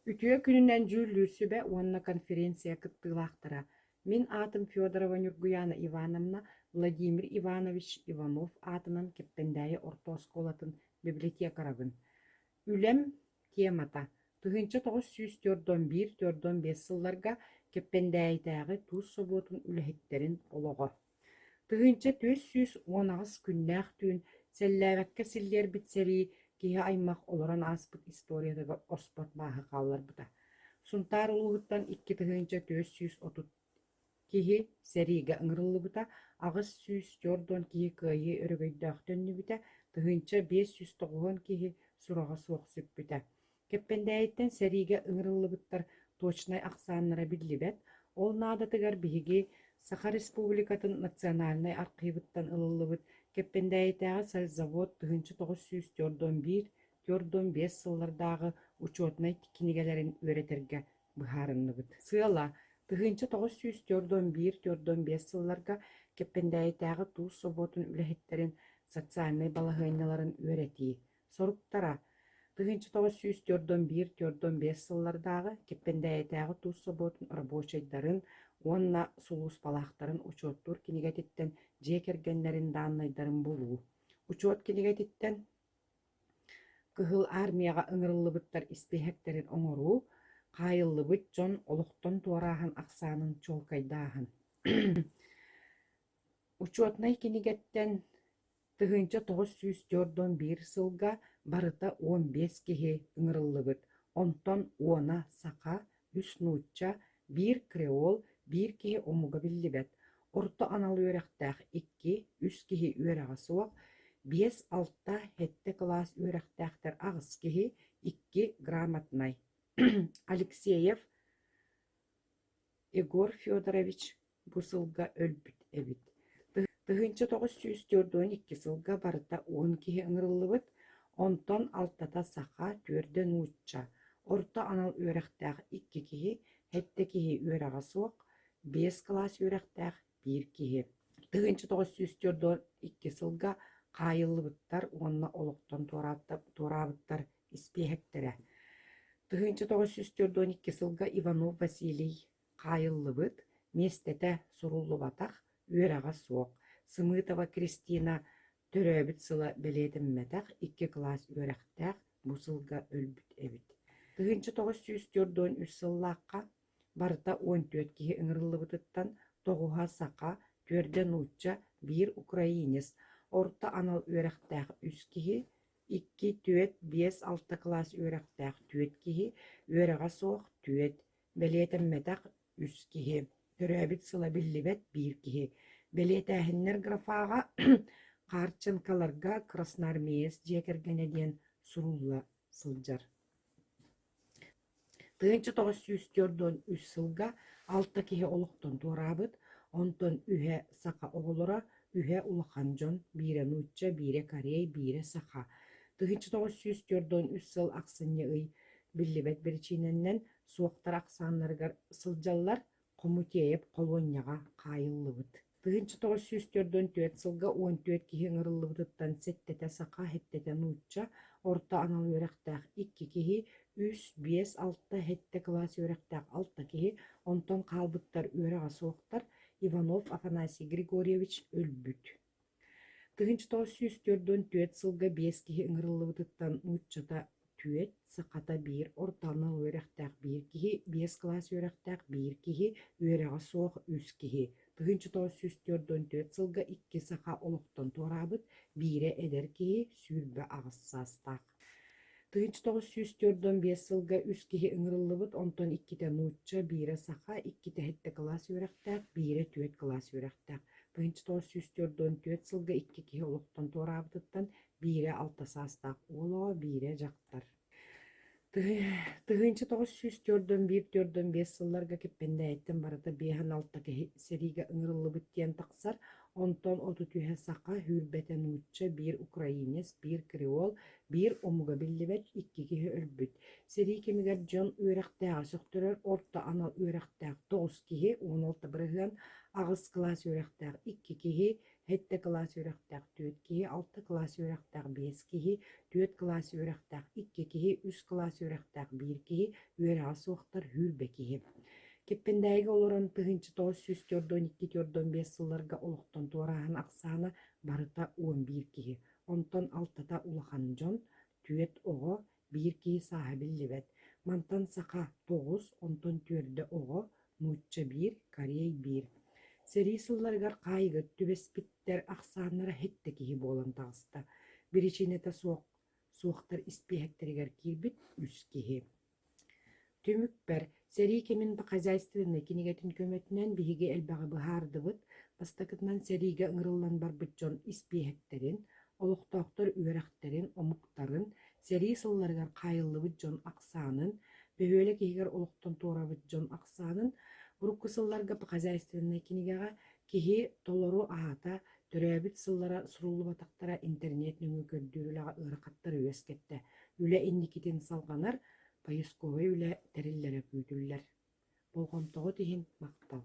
Ütüye gününden jüllüsübe onunla konferensiya kıttığılaqtıra. Min atım Fyodorova Nurguyana Ivanovna Vladimir Ivanovich Ivanov atının keppendäyi orta oskolatın bibliotekaragın. Ülem temata. Тыгынча 941-415 сылларга кеппендәйдәге туз соботун үлэхиттерин олого. Тыгынча 419 күннәх түн сәлләбәккә силлер битсәри киһи аймах олоран аспыт историядага оспот баһы каллар бута. Сунтар улугуттан 2 тыгынча 430 киһи сәриге ыңырыллы бута, агыс 104 киһи кыйы өрөгөйдөхтөннү бута, тыгынча 590 киһи сурага суох сүппүтә. Кеппендәйттен сәриге ыңырыллы буттар точнай аксаннара биллибет, ол наадатыгар биһиги Саха Республикатын национальный архивыттан ылылыбыт кеппендәйттәге сальзавод тыгынча 941-415 сыллардагы учетнай кинигелерин өретерге быһаарынныбыт. Сыала тыгынча 941-415 сылларга кеппендәйттәге туз соботун үлэхиттерин социальный балаһыйналарын өрети. Соруктара тыгынча 941-415 сыллардагы кеппендәйттәге туз соботун рабочайдарын онна сулус палахтарын учоттур кинигетиттен жекергеннерин даннайдарын болуу. Учот кинигетиттен кыһыл армияга ыңырыллыбыттар испехектерин оңоруу, кайыллыбыт жон олохтон туараахан аксаанын чолкайдаахан. Учотнай кинигеттен тыгынча 941 сылга барыта 15 киһи ыңырыллыбыт. Онтон уона сака, 3 нуучча, 1 креол, 1 киһи омуга биллибет. Орто анал үөрэхтээх 2-3 киһи үөрэҕэ суох, 5-6 хетте класс үөрэхтээхтэр агыс киһи 2 грамотнай. Алексеев Егор Федорович бу сылга өлбүт эбит. Тыгынча 942 сылга барыта 10 киһи ыңырыллыбыт, онтон алтата саха 4 нуучча. Орто анал үөрэхтээх 2 киһи хетте киһи үөрэҕэ суох, 5 класс үөрэхтээх 1 киһи. Тыгынча 942 сылга кайыллыбыттар уонна олохтон туораабыттар испиэхектерэ. Тыгынча 942 сылга Иванов Василий кайыллыбыт местете суруллубатах үөрэҕэ суох. Сымытова Кристина төрөөбүт сыла белетимметах 2 класс үөрэхтээх бу сылга өлбүт эбит. Тыгынча 943 сыллаакка барыта 14 киһи ыңырыллыбытыттан 9 сака, 4 нуучча, 1 украинец. Орта анал үөрэхтээх 3 киһи, 2 түөт, 5-6 класс үөрэхтээх 4 киһи, үөрэҕэ суох 4, белетимметах 3 киһи. Төрөөбүт сыла биллибет 1 киһи. Белетээһиннер графаага Харченкаларга красноармеец диэкергене диэн сурулла сылдьар. Тыгынча 943 сылга 6 киһи олохтон туораабыт, онтон үһэ сака оҕолора, үһэ улахан дьон, 1 нуучча, 1 корей, 1 саха. Тыгынча 943 сыл аксынньа ый биллибет беричиинэннэн суохтар аксааннарыгар сылдьаллар Комутеев колонияга кайыллыбыт. Тыгынча 944 сылга 14 киһи ыңырыллыбытыттан сеттете сака, хеттете нуучча, орто анал үөрэхтээх 2 киһи, 3-5-6 хетте класс үөрэхтээх 6 киһи, онтон каалбыттар үөрэҕэ суохтар Иванов Афанасий Григорьевич өлбүт. Тыгынча 944 сылга 5 киһи ыңырыллыбытыттан нууччата түөт, саката 1, орто анал үөрэхтээх 1 киһи, 5 класс үөрэхтээх 1 киһи, үөрэҕэ суох 3 киһи. Тыгынча 944 сылга 2 саха олохтон туораабыт, 1 эдер киһи, сүүрбэ агыссаастаах. Тыгынча 945 сылга 3 киһи ыңырыллыбыт, онтон 2 нуучча, 1 саха, 2 хетте класс үөрэхтээх, 1 түөт класс үөрэхтээх. Тыгынча 944 сылга 2 киһи олохтон туораабытыттан 1 алтасаастаах уолоо, 1 дьахтар. Тыгынча 941-415 сылларга кеппендәйттен барыта 5-6 киһи сериге ыңырыллыбыт диэн тахсар, онтон 32 сака, хүрбете нуучча, 1 украинец, 1 креол, 1 омуга биллибет, 2 киһи өлбүт. Сери кемигер дьон үөрэхтээх сөктөрөр, орто анал үөрэхтээх 9 киһи, 16 бырыһыан агыс класс үөрэхтээх 2 киһи, 7 класс үрәхтәк 4 киһи, 6 класс үрәхтәк 5 киһи, 4 класс үрәхтәк 2 киһи, 3 класс үрәхтәк 1 киһи, үөрәҕэ суохтар хүрбэ киһи. Кеппендәйге олорон тыһынчы 942-5 сылларга олохтон туораһын аксаана барыта 11 киһи. Онтон алтата улахан дьон, түөт оҕо 1 киһи сааһа биллибэт. Мантан саха 9, онтон түөрдэ оҕо, нуучча 1, карей 1. Сэрии сылларгар хаайыгыт түбэспиттэр ахсааннара хетте киһи буолан таҕыста. Биричиинэте суохтар испиэхэттеригэр киирбит 3 киһи. Түмүкпэр сэрии кемин ба хозяйственный кинигэтин көмөтүнэн биһиги элбэҕи быһаардыбыт, бастакытынан сэриигэ ыҥырыллан барбыт дьон испиэхэттерин, олохтоохтор үөрэхтерин, омуктарын, сэрии сылларыгар хаайыллыбыт дьон аксаанын, бөһүөлэ киһигэр олохтон туорабыт дьон аксаанын, урукку сылларга ба хозяйственный кинигэҕэ киһи толору аһата төрөөбүт сыллара суруллубатахтара интернет нүҥү көрдүүрүлэҕэ ыарахаттар үөскэтте, үлэ инникитин салганар, поисковый үлэ тэриллэрэ күүтүллэр. Болгонтоҕо тиһин мактал.